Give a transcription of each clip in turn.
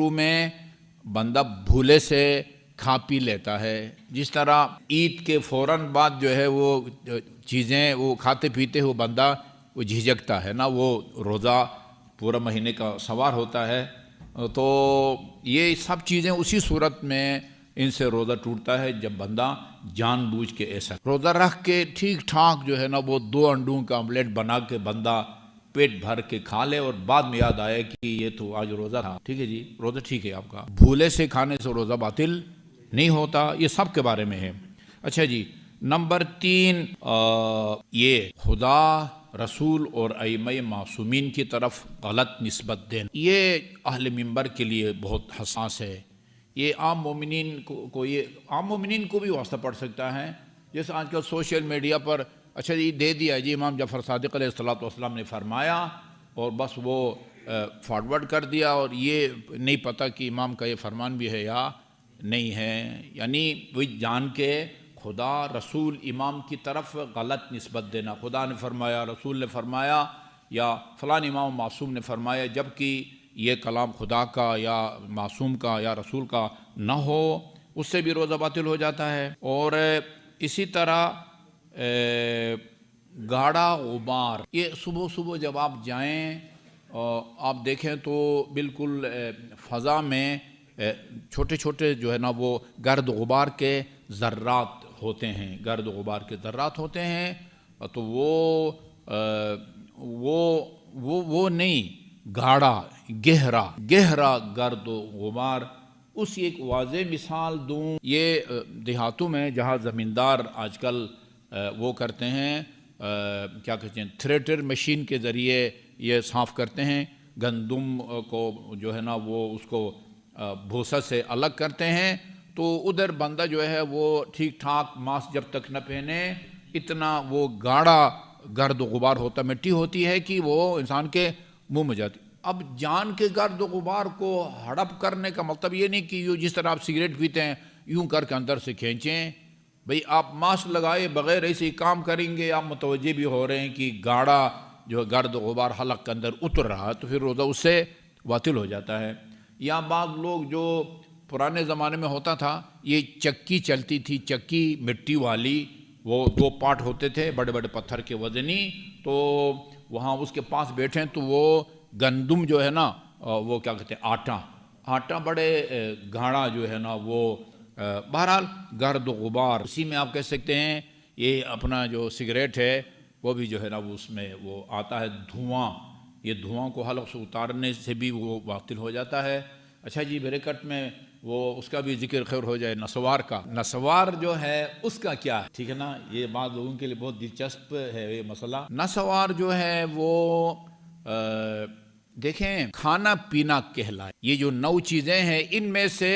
شروع میں بندہ بھولے سے کھا پی لیتا ہے، جس طرح عید کے فوراً بعد جو ہے وہ چیزیں وہ کھاتے پیتے ہو بندہ وہ جھجکتا ہے نا، وہ روزہ پورا مہینے کا سوار ہوتا ہے، تو یہ سب چیزیں اسی صورت میں ان سے روزہ ٹوٹتا ہے جب بندہ جان بوجھ کے ایسا روزہ رکھ کے ٹھیک ٹھاک جو ہے نا وہ 2 انڈوں کا آملیٹ بنا کے بندہ پیٹ بھر کے کھا لے اور بعد میں یاد آئے کہ یہ تو آج روزہ تھا، ٹھیک ہے جی، روزہ ٹھیک ہے آپ کا، بھولے سے کھانے سے روزہ باطل نہیں ہوتا، یہ سب کے بارے میں ہے۔ اچھا جی، نمبر 3، یہ خدا، رسول اور ائمہ معصومین کی طرف غلط نسبت دینا، یہ اہل منبر کے لیے بہت حساس ہے۔ یہ عام مومنین کو یہ عام مومنین کو بھی واسطہ پڑ سکتا ہے، جیسے آج کل سوشل میڈیا پر اچھا جی دے دیا جی امام جعفر صادق علیہ السلام نے فرمایا اور بس وہ فارورڈ کر دیا، اور یہ نہیں پتہ کہ امام کا یہ فرمان بھی ہے یا نہیں ہے، یعنی وہ جان کے خدا، رسول، امام کی طرف غلط نسبت دینا، خدا نے فرمایا، رسول نے فرمایا یا فلاں امام معصوم نے فرمایا، جبکہ یہ کلام خدا کا یا معصوم کا یا رسول کا نہ ہو، اس سے بھی روزہ باطل ہو جاتا ہے۔ اور اسی طرح گاڑا غبار، یہ صبح صبح جب آپ جائیں آپ دیکھیں تو بالکل فضا میں چھوٹے چھوٹے جو ہے نا وہ گرد غبار کے ذرات ہوتے ہیں، گرد غبار کے ذرات ہوتے ہیں، تو وہ نہیں، گاڑا گہرا گرد و غبار۔ اس ایک واضح مثال دوں، یہ دیہاتوں میں جہاں زمیندار آج کل وہ کرتے ہیں، کیا کہتے ہیں، تھریٹر مشین کے ذریعے یہ صاف کرتے ہیں، گندم کو جو ہے نا وہ اس کو بھوسا سے الگ کرتے ہیں، تو ادھر بندہ جو ہے وہ ٹھیک ٹھاک ماسک جب تک نہ پہنے اتنا وہ گاڑا گرد و غبار ہوتا، مٹی ہوتی ہے کہ وہ انسان کے منہ میں جاتی۔ اب جان کے گرد و غبار کو ہڑپ کرنے کا مطلب یہ نہیں کہ یوں جس طرح آپ سگریٹ پیتے ہیں یوں کر کے اندر سے کھینچیں، بھئی آپ ماسک لگائے بغیر ایسے ہی کام کریں گے، آپ متوجہ بھی ہو رہے ہیں کہ گاڑا جو گرد و غبار حلق کے اندر اتر رہا ہے، تو پھر روزہ اس سے باطل ہو جاتا ہے۔ یا بعض لوگ جو پرانے زمانے میں ہوتا تھا، یہ چکی چلتی تھی، چکی مٹی والی، وہ 2 پارٹ ہوتے تھے بڑے بڑے پتھر کے وزنی، تو وہاں اس کے پاس بیٹھیں تو وہ گندم جو ہے نا وہ کیا کہتے ہیں آٹا بڑے گاڑا جو ہے نا وہ بہرحال گرد و غبار، اسی میں آپ کہہ سکتے ہیں یہ اپنا جو سگریٹ ہے وہ بھی جو ہے نا وہ اس میں وہ آتا ہے دھواں، یہ دھواں کو حلق سے اتارنے سے بھی وہ باطل ہو جاتا ہے۔ اچھا جی، بریکٹ میں وہ اس کا بھی ذکر خیر ہو جائے، نسوار کا، نسوار جو ہے اس کا کیا ہے، ٹھیک ہے نا، یہ بعض لوگوں کے لیے بہت دلچسپ ہے یہ مسئلہ۔ نسوار جو ہے وہ دیکھیں کھانا پینا کہلائے، یہ جو 9 چیزیں ہیں ان میں سے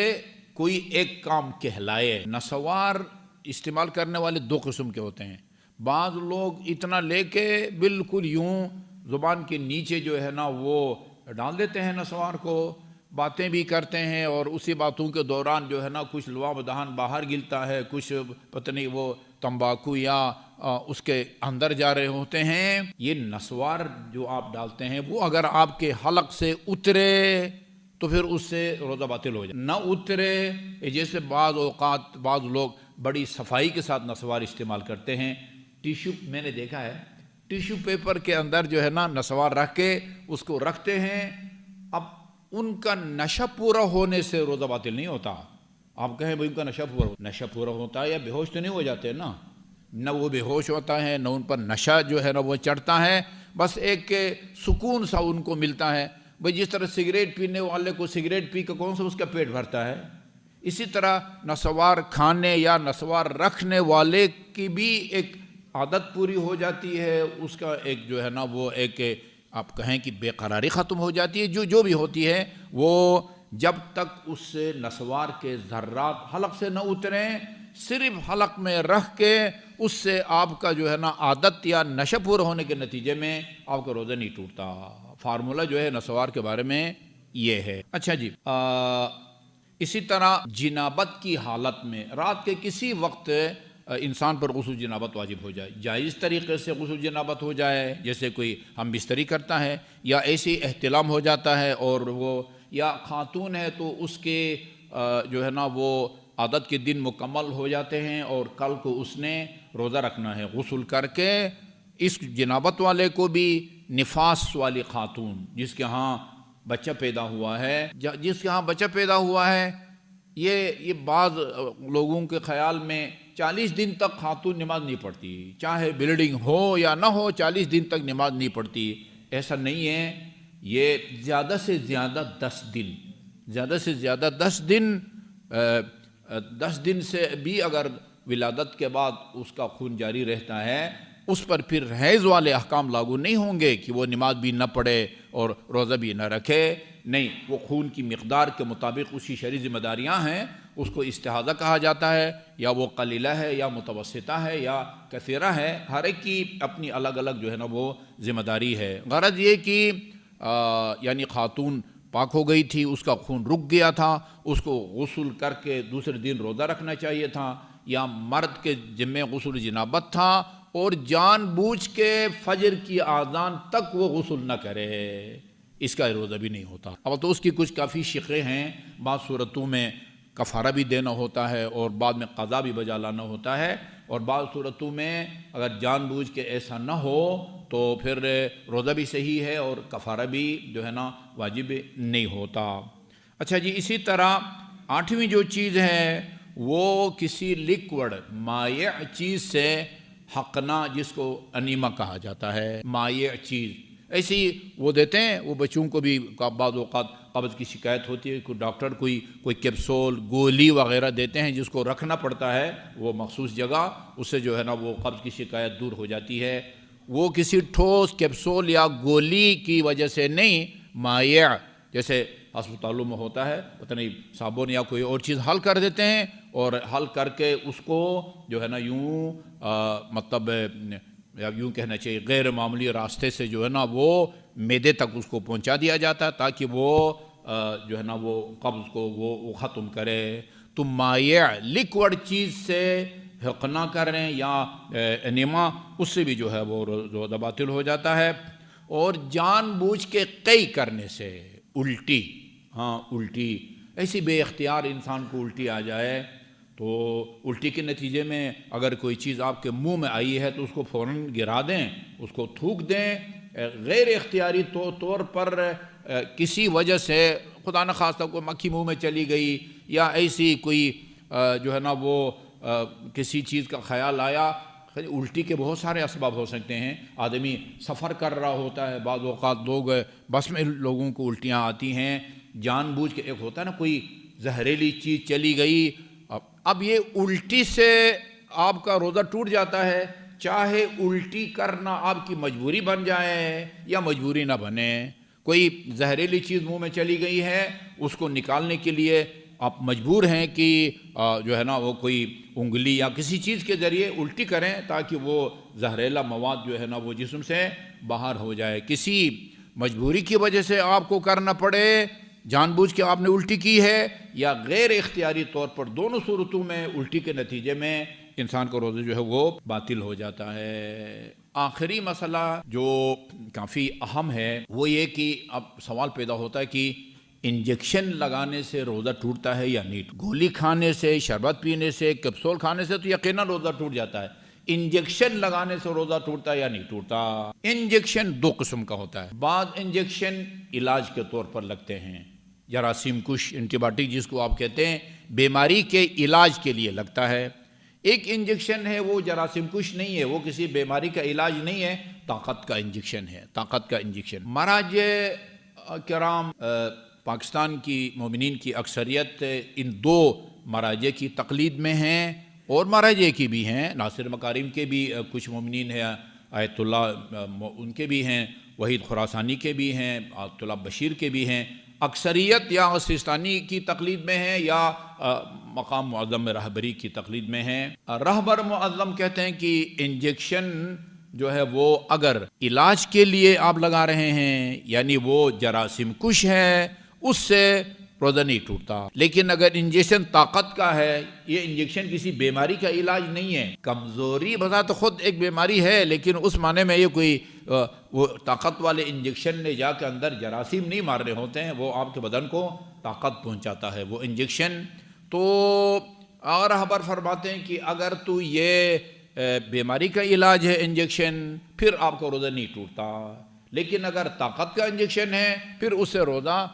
کوئی ایک کام کہلائے۔ نسوار استعمال کرنے والے 2 قسم کے ہوتے ہیں، بعض لوگ اتنا لے کے بالکل یوں زبان کے نیچے جو ہے نا وہ ڈال دیتے ہیں نسوار کو، باتیں بھی کرتے ہیں اور اسی باتوں کے دوران جو ہے نا کچھ لعاب دہان باہر گلتا ہے، کچھ پتہ نہیں وہ تمباکو یا اس کے اندر جا رہے ہوتے ہیں۔ یہ نسوار جو آپ ڈالتے ہیں وہ اگر آپ کے حلق سے اترے تو پھر اس سے روزہ باطل ہو جائے، نہ اترے جیسے بعض اوقات بعض لوگ بڑی صفائی کے ساتھ نسوار استعمال کرتے ہیں، ٹیشو میں نے دیکھا ہے، ٹیشو پیپر کے اندر جو ہے نا نسوار رکھ کے اس کو رکھتے ہیں، اب ان کا نشہ پورا ہونے سے روزہ باطل نہیں ہوتا۔ آپ کہیں بھائی ان کا نشہ پورا ہوتا ہے یا بے ہوش تو نہیں ہو جاتے نا، نہ وہ بے ہوش ہوتا ہے نہ ان پر نشہ جو ہے نا وہ چڑھتا ہے، بس ایک سکون سا ان کو ملتا ہے۔ بھئی جس طرح سگریٹ پینے والے کو سگریٹ پی کے کون سا اس کا پیٹ بھرتا ہے، اسی طرح نسوار کھانے یا نسوار رکھنے والے کی بھی ایک عادت پوری ہو جاتی ہے، اس کا ایک جو ہے نا وہ ایک آپ کہیں کہ بے قراری ختم ہو جاتی ہے، جو بھی ہوتی ہے وہ جب تک اس سے نسوار کے ذرات حلق سے نہ اتریں، صرف حلق میں رکھ کے اس سے آپ کا جو ہے نا عادت یا نشہ پورا ہونے کے نتیجے میں آپ کا روزہ نہیں ٹوٹتا۔ فارمولہ جو ہے نسوار کے بارے میں یہ ہے۔ اچھا جی، اسی طرح جنابت کی حالت میں رات کے کسی وقت انسان پر غسل جنابت واجب ہو جائے، جائز طریقے سے غسل جنابت ہو جائے، جیسے کوئی ہم بستری کرتا ہے، یا ایسی احتلام ہو جاتا ہے اور وہ یا خاتون ہے تو اس کے جو ہے نا وہ عادت کے دن مکمل ہو جاتے ہیں اور کل کو اس نے روزہ رکھنا ہے غسل کر کے. اس جنابت والے کو بھی نفاس والی خاتون جس کے ہاں بچہ پیدا ہوا ہے، یہ بعض لوگوں کے خیال میں 40 دن تک خاتون نماز نہیں پڑھتی، چاہے بلیڈنگ ہو یا نہ ہو 40 دن تک نماز نہیں پڑھتی. ایسا نہیں ہے، یہ زیادہ سے زیادہ 10 دن سے بھی اگر ولادت کے بعد اس کا خون جاری رہتا ہے، اس پر پھر حیض والے احکام لاگو نہیں ہوں گے کہ وہ نماز بھی نہ پڑھے اور روزہ بھی نہ رکھے. نہیں، وہ خون کی مقدار کے مطابق اس کی شرعی ذمہ داریاں ہیں. اس کو استحاضہ کہا جاتا ہے، یا وہ قلیلہ ہے یا متوسطہ ہے یا کثیرہ ہے، ہر ایک کی اپنی الگ الگ جو ہے نا وہ ذمہ داری ہے. غرض یہ کہ یعنی خاتون پاک ہو گئی تھی، اس کا خون رک گیا تھا، اس کو غسل کر کے دوسرے دن روزہ رکھنا چاہیے تھا. یا مرد کے ذمے غسل جنابت تھا اور جان بوجھ کے فجر کی اذان تک وہ غسل نہ کرے، اس کا روزہ بھی نہیں ہوتا. اب تو اس کی کچھ کافی شقیں ہیں. بعض صورتوں میں کفارہ بھی دینا ہوتا ہے اور بعد میں قضا بھی بجا لانا ہوتا ہے، اور بعض صورتوں میں اگر جان بوجھ کے ایسا نہ ہو تو پھر روزہ بھی صحیح ہے اور کفارہ بھی جو ہے نا واجب نہیں ہوتا. اچھا جی، اسی طرح 8ویں جو چیز ہے وہ کسی لیکوڈ مائع چیز سے حقنا، جس کو انیما کہا جاتا ہے، مائع چیز ایسی وہ دیتے ہیں. وہ بچوں کو بھی بعض اوقات قبض کی شکایت ہوتی ہے، کوئی ڈاکٹر کوئی کیپسول گولی وغیرہ دیتے ہیں جس کو رکھنا پڑتا ہے وہ مخصوص جگہ، اس سے جو ہے نا وہ قبض کی شکایت دور ہو جاتی ہے. وہ کسی ٹھوس کیپسول یا گولی کی وجہ سے نہیں، مائع جیسے ہسپتالوں میں ہوتا ہے، پتہ نہیں صابن یا کوئی اور چیز حل کر دیتے ہیں، اور حل کر کے اس کو جو ہے نا یوں مطلب یا یوں کہنا چاہیے غیر معمولی راستے سے جو ہے نا وہ معدے تک اس کو پہنچا دیا جاتا ہے تاکہ وہ جو ہے نا وہ قبض کو وہ ختم کرے. تو مائع لیکوڈ چیز سے حقنا کریں یا انیما، اس سے بھی جو ہے وہ روزہ باطل ہو جاتا ہے. اور جان بوجھ کے قی کرنے سے الٹی، الٹی ایسی بے اختیار انسان کو الٹی آ جائے تو الٹی کے نتیجے میں اگر کوئی چیز آپ کے منہ میں آئی ہے تو اس کو فوراً گرا دیں، اس کو تھوک دیں. غیر اختیاری طور پر کسی وجہ سے خدا نخواستہ کوئی مکھی منہ میں چلی گئی یا ایسی کوئی جو ہے نا وہ کسی چیز کا خیال آیا. الٹی کے بہت سارے اسباب ہو سکتے ہیں. آدمی سفر کر رہا ہوتا ہے، بعض اوقات بس میں لوگوں کو الٹیاں آتی ہیں جان بوجھ کے. ایک ہوتا ہے نا کوئی زہریلی چیز چلی گئی، اب یہ الٹی سے آپ کا روزہ ٹوٹ جاتا ہے، چاہے الٹی کرنا آپ کی مجبوری بن جائے یا مجبوری نہ بنے. کوئی زہریلی چیز منہ میں چلی گئی ہے، اس کو نکالنے کے لیے آپ مجبور ہیں کہ جو ہے نا وہ کوئی انگلی یا کسی چیز کے ذریعے الٹی کریں تاکہ وہ زہریلا مواد جو ہے نا وہ جسم سے باہر ہو جائے. کسی مجبوری کی وجہ سے آپ کو کرنا پڑے، جان بوجھ کے آپ نے الٹی کی ہے، یا غیر اختیاری طور پر، دونوں صورتوں میں الٹی کے نتیجے میں انسان کا روزہ جو ہے وہ باطل ہو جاتا ہے. آخری مسئلہ جو کافی اہم ہے وہ یہ کہ اب سوال پیدا ہوتا ہے کہ انجیکشن لگانے سے روزہ ٹوٹتا ہے یا نہیں. گولی کھانے سے، شربت پینے سے، کیپسول کھانے سے تو یقیناً روزہ ٹوٹ جاتا ہے. انجیکشن لگانے سے روزہ ٹوٹتا ہے یا نہیں ٹوٹتا؟ انجیکشن 2 قسم کا ہوتا ہے. بعض انجیکشن علاج کے طور پر لگتے ہیں، جراثیم کش اینٹی بائیوٹک جس کو آپ کہتے ہیں، بیماری کے علاج کے لیے لگتا ہے. ایک انجیکشن ہے وہ جراثیم کش نہیں ہے، وہ کسی بیماری کا علاج نہیں ہے، طاقت کا انجیکشن ہے، طاقت کا انجیکشن. مراجع کرام پاکستان کی مومنین کی اکثریت ان 2 مراجع کی تقلید میں ہیں، اور مراجع کی بھی ہیں، ناصر مکارم کے بھی کچھ مومنین ہیں، آیت اللہ ان کے بھی ہیں، وحید خراسانی کے بھی ہیں، آیت اللہ بشیر کے بھی ہیں. اکثریت یا سیستانی کی تقلید میں ہیں یا مقام معظم رہبری کی تقلید میں ہیں. رہبر معظم کہتے ہیں کہ انجیکشن جو ہے وہ اگر علاج کے لیے آپ لگا رہے ہیں، یعنی وہ جراثیم کش ہے، اس سے روزہ نہیں ٹوٹتا۔ لیکن اگر انجیکشن طاقت کا ہے، یہ انجیکشن کسی بیماری کا علاج نہیں ہے۔ کمزوری بذات خود ایک بیماری ہے، لیکن اس معنی میں یہ کوئی وہ طاقت والے انجیکشن نے جا کے اندر جراثیم نہیں مار رہے ہوتے ہیں، وہ آپ کے بدن کو طاقت پہنچاتا ہے وہ انجیکشن۔ تو اور خبر فرماتے ہیں کہ اگر تو یہ بیماری کا علاج ہے انجیکشن، پھر آپ کا روزہ نہیں ٹوٹتا، لیکن اگر طاقت کا انجیکشن ہے پھر اس سے روزہ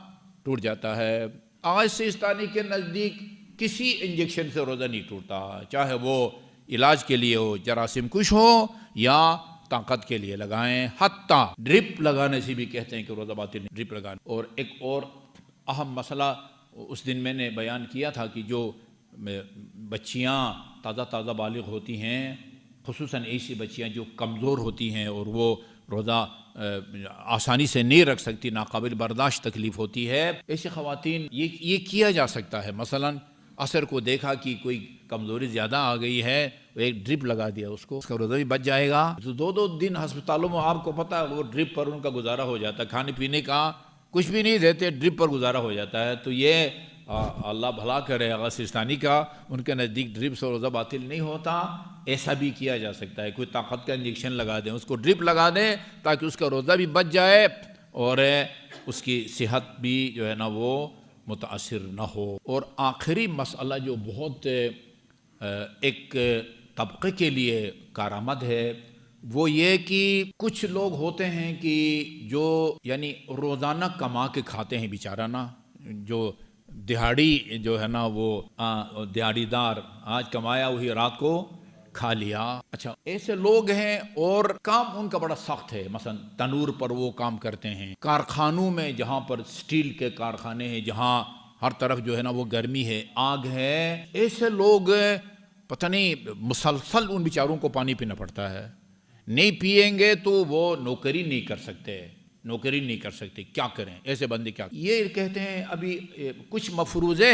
ٹوٹ جاتا ہے۔ آج سیستانی کے نزدیک کسی انجیکشن سے روزہ نہیں ٹوٹتا، چاہے وہ علاج کے لیے ہو، جراثیم کش ہو یا طاقت کے لیے لگائیں، حتیٰ ڈرپ لگانے سے بھی کہتے ہیں کہ روزہ باطل نہیں، ڈرپ لگانے۔ اور ایک اور اہم مسئلہ اس دن میں نے بیان کیا تھا کہ جو بچیاں تازہ بالغ ہوتی ہیں، خصوصاً ایسی بچیاں جو کمزور ہوتی ہیں اور وہ روزہ آسانی سے نہیں رکھ سکتی، ناقابل برداشت تکلیف ہوتی ہے، ایسی خواتین یہ کیا جا سکتا ہے۔ مثلاً عصر کو دیکھا کہ کوئی کمزوری زیادہ آ گئی ہے، ایک ڈرپ لگا دیا اس کا روزہ بھی بچ جائے گا۔ تو دو دن ہسپتالوں میں آپ کو پتہ ہے وہ ڈرپ پر ان کا گزارا ہو جاتا ہے، کھانے پینے کا کچھ بھی نہیں دیتے، ڈرپ پر گزارا ہو جاتا ہے۔ تو یہ اللہ بھلا کرے آغا سیستانی کا، ان کے نزدیک ڈرپ سے روزہ باطل نہیں ہوتا۔ ایسا بھی کیا جا سکتا ہے، کوئی طاقت کا انجیکشن لگا دیں، اس کو ڈرپ لگا دیں تاکہ اس کا روزہ بھی بچ جائے اور اس کی صحت بھی جو ہے نا وہ متاثر نہ ہو۔ اور آخری مسئلہ جو بہت ایک طبقے کے لیے کارآمد ہے، وہ یہ کہ کچھ لوگ ہوتے ہیں کہ جو یعنی روزانہ کما کے کھاتے ہیں بیچارہ نا، جو دہاڑی جو ہے نا وہ دہاڑی دار، آج کمایا وہی رات کو کھا لیا۔ اچھا ایسے لوگ ہیں اور کام ان کا بڑا سخت ہے، مثلا تنور پر وہ کام کرتے ہیں، کارخانوں میں جہاں پر سٹیل کے کارخانے ہیں، جہاں ہر طرف جو ہے نا وہ گرمی ہے، آگ ہے، ایسے لوگ پتہ نہیں مسلسل ان بیچاروں کو پانی پینا پڑتا ہے، نہیں پیئیں گے تو وہ نوکری نہیں کر سکتے، کیا کریں ایسے بندے کیا؟ یہ کہتے ہیں ابھی کچھ مفروضے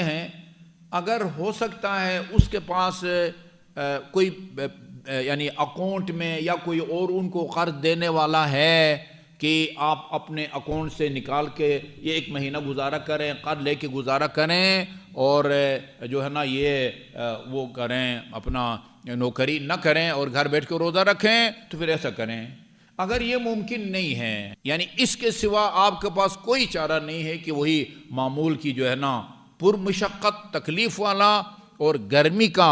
ہیں، اگر ہو سکتا ہے اس کے پاس کوئی یعنی اکاؤنٹ میں یا کوئی اور ان کو قرض دینے والا ہے کہ آپ اپنے اکاؤنٹ سے نکال کے یہ ایک مہینہ گزارا کریں، قرض لے کے گزارا کریں اور جو ہے نا یہ وہ کریں، اپنا نوکری نہ کریں اور گھر بیٹھ کے روزہ رکھیں، تو پھر ایسا کریں۔ اگر یہ ممکن نہیں ہے، یعنی اس کے سوا آپ کے پاس کوئی چارہ نہیں ہے کہ وہی معمول کی جو ہے نا پر مشقت تکلیف والا اور گرمی کا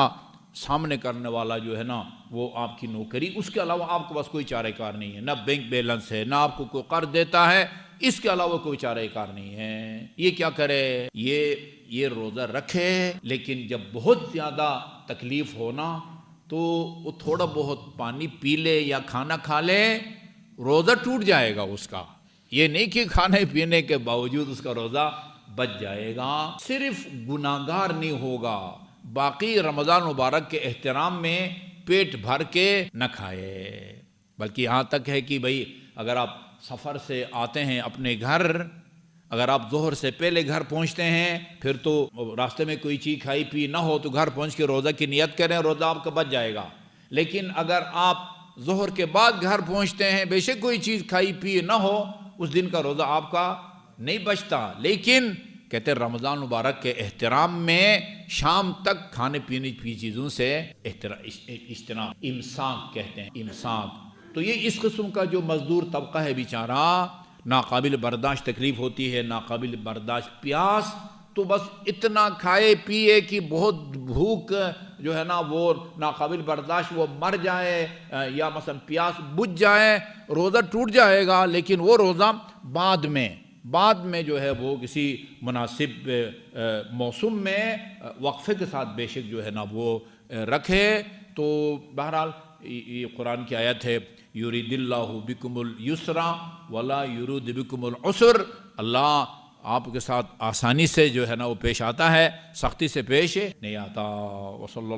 سامنے کرنے والا جو ہے نا وہ آپ کی نوکری، اس کے علاوہ آپ کے پاس کوئی چارہ کار نہیں ہے، نہ بینک بیلنس ہے، نہ آپ کو کوئی قرض دیتا ہے، اس کے علاوہ کوئی چارہ کار نہیں ہے، یہ کیا کرے؟ یہ روزہ رکھے، لیکن جب بہت زیادہ تکلیف ہونا تو وہ تھوڑا بہت پانی پی لے یا کھانا کھا لے، روزہ ٹوٹ جائے گا اس کا، یہ نہیں کہ کھانے پینے کے باوجود اس کا روزہ بچ جائے گا، صرف گناہگار نہیں ہوگا، باقی رمضان مبارک کے احترام میں پیٹ بھر کے نہ کھائے، بلکہ یہاں تک ہے کہ بھئی اگر آپ سفر سے آتے ہیں اپنے گھر، اگر آپ ظہر سے پہلے گھر پہنچتے ہیں، پھر تو راستے میں کوئی چیز کھائی پی نہ ہو تو گھر پہنچ کے روزہ کی نیت کریں، روزہ آپ کا بچ جائے گا۔ لیکن اگر آپ ظہر کے بعد گھر پہنچتے ہیں، بے شک کوئی چیز کھائی پی نہ ہو، اس دن کا روزہ آپ کا نہیں بچتا، لیکن کہتے ہیں رمضان مبارک کے احترام میں شام تک کھانے پینے کی چیزوں سے اجتناب، امساک کہتے ہیں، امساک۔ تو یہ اس قسم کا جو مزدور طبقہ ہے بیچارہ، ناقابل برداشت تکلیف ہوتی ہے، ناقابل برداشت پیاس، تو بس اتنا کھائے پیے کہ بہت بھوک جو ہے نا وہ ناقابل برداشت وہ مر جائے یا مثلا پیاس بجھ جائے، روزہ ٹوٹ جائے گا، لیکن وہ روزہ بعد میں جو ہے وہ کسی مناسب موسم میں وقفے کے ساتھ بے شک جو ہے نا وہ رکھے۔ تو بہرحال یہ قرآن کی آیت ہے، یرید اللہ بکم الیسر ولا یرید بکم العسر، اللہ آپ کے ساتھ آسانی سے جو ہے نا وہ پیش آتا ہے، سختی سے پیش نہیں آتا۔ وصلی اللہ